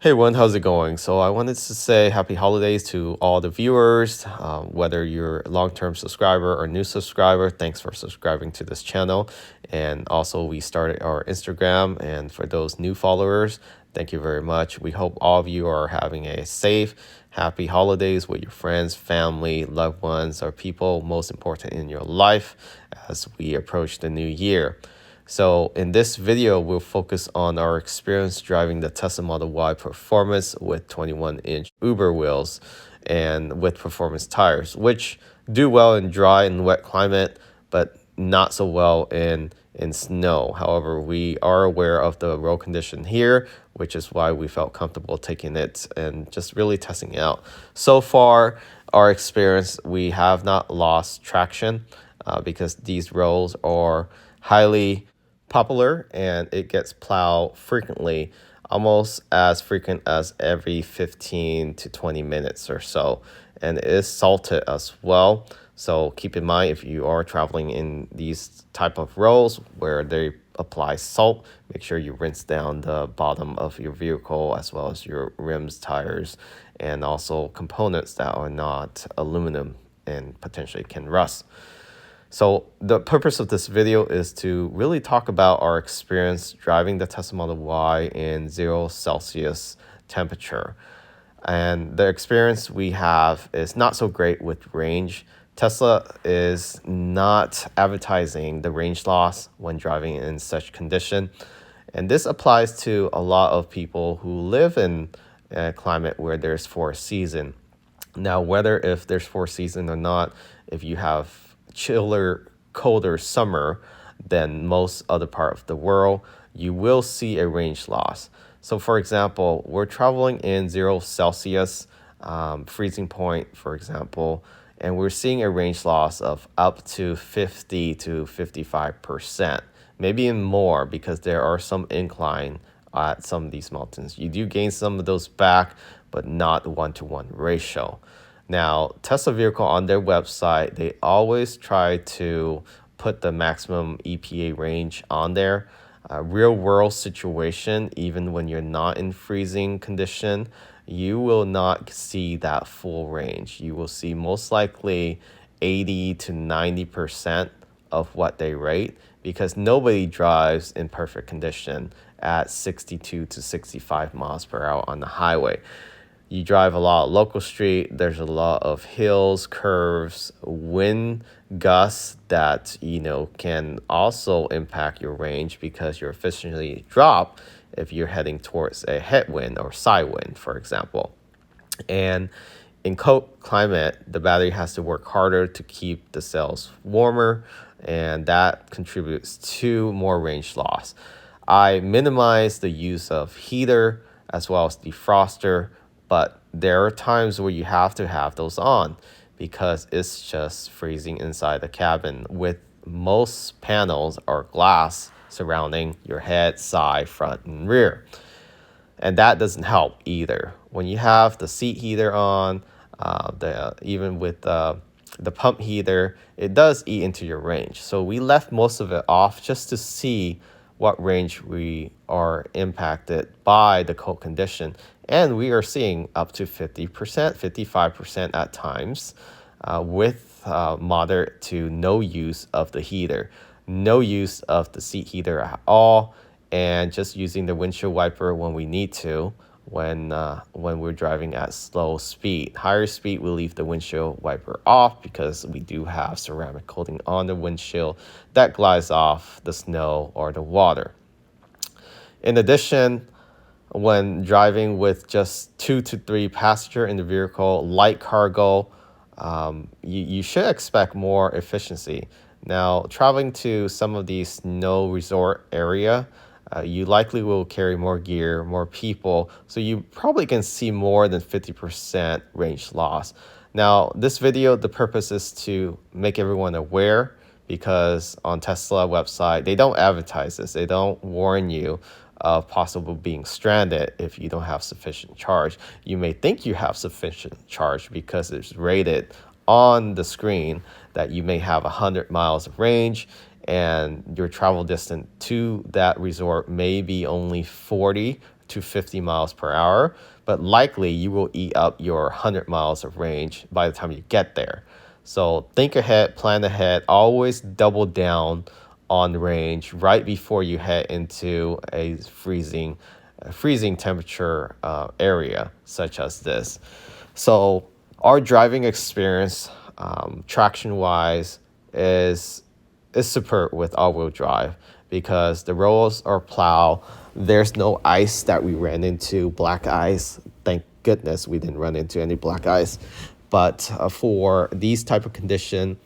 Hey everyone, how's it going? So I wanted to say happy holidays to all the viewers, whether you're a long-term subscriber or new subscriber. Thanks for subscribing to this channel. And also we started our Instagram, and for those new followers, thank you very much. We hope all of you are having a safe, happy holidays with your friends, family, loved ones, or people most important in your life as we approach the new year. So in this video, we'll focus on our experience driving the Tesla Model Y Performance with 21-inch Uber wheels and with performance tires, which do well in dry and wet climate, but not so well in snow. However, we are aware of the road condition here, which is why we felt comfortable taking it and just really testing it out. So far, our experience, we have not lost traction because these roads are highly popular and it gets plowed frequently, almost as frequent as every 15 to 20 minutes or so. And it is salted as well. So keep in mind, if you are traveling in these type of roads where they apply salt, make sure you rinse down the bottom of your vehicle as well as your rims, tires, and also components that are not aluminum and potentially can rust. So the purpose of this video is to really talk about our experience driving the Tesla Model Y in 0 Celsius temperature. And the experience we have is not so great with range. Tesla is not advertising the range loss when driving in such condition. And this applies to a lot of people who live in a climate where there's four seasons. Now, whether if there's four seasons or not, if you have chiller, colder summer than most other part of the world, you will see a range loss. So for example, we're traveling in 0 Celsius, freezing point, for example, and we're seeing a range loss of up to 50 to 55%, maybe even more because there are some incline at some of these mountains. You do gain some of those back, but not one-to-one ratio. Now, Tesla vehicle on their website, they always try to put the maximum EPA range on there. Real world situation, even when you're not in freezing condition, you will not see that full range. You will see most likely 80 to 90% of what they rate because nobody drives in perfect condition at 62 to 65 miles per hour on the highway. You drive a lot of local street, there's a lot of hills, curves, wind gusts that, can also impact your range because your efficiency drop if you're heading towards a headwind or side wind, for example. And in cold climate, the battery has to work harder to keep the cells warmer, and that contributes to more range loss. I minimize the use of heater as well as defroster, but there are times where you have to have those on because it's just freezing inside the cabin with most panels are glass surrounding your head, side, front, and rear. And that doesn't help either. When you have the seat heater on, even with the pump heater, it does eat into your range. So we left most of it off just to see what range we are impacted by the cold condition. And we are seeing up to 50%, 55% at times with moderate to no use of the heater, no use of the seat heater at all, and just using the windshield wiper when we need to, when we're driving at slow speed. Higher speed, we'll leave the windshield wiper off because we do have ceramic coating on the windshield that glides off the snow or the water. In addition, when driving with just 2 to 3 passenger in the vehicle, light cargo, you should expect more efficiency. Now, traveling to some of these snow resort area, you likely will carry more gear, more people, so you probably can see more than 50% range loss. Now, this video, the purpose is to make everyone aware because on Tesla website, they don't advertise this. They don't warn you of possible being stranded if you don't have sufficient charge. You may think you have sufficient charge because it's rated on the screen that you may have 100 miles of range and your travel distance to that resort may be only 40 to 50 miles per hour, but likely you will eat up your 100 miles of range by the time you get there. So think ahead, plan ahead, always double down on range right before you head into a freezing temperature area such as this. So our driving experience, traction wise, is superb with all-wheel drive because the roads are plowed. There's no ice that we ran into, black ice. Thank goodness we didn't run into any black ice. But for these type of condition,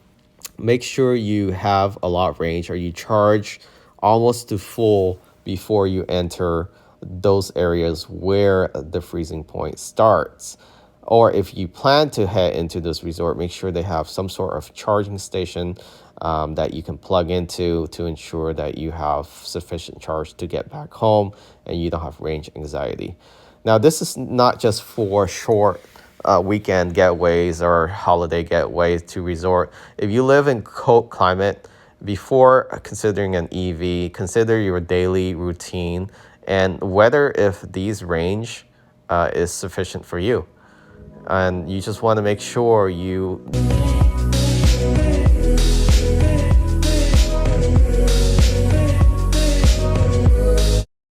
make sure you have a lot of range or you charge almost to full before you enter those areas where the freezing point starts. Or if you plan to head into this resort, make sure they have some sort of charging station that you can plug into to ensure that you have sufficient charge to get back home and you don't have range anxiety. Now, this is not just for short weekend getaways or holiday getaways to resort. If you live in cold climate, before considering an EV, consider your daily routine and whether if these range is sufficient for you. And you just want to make sure you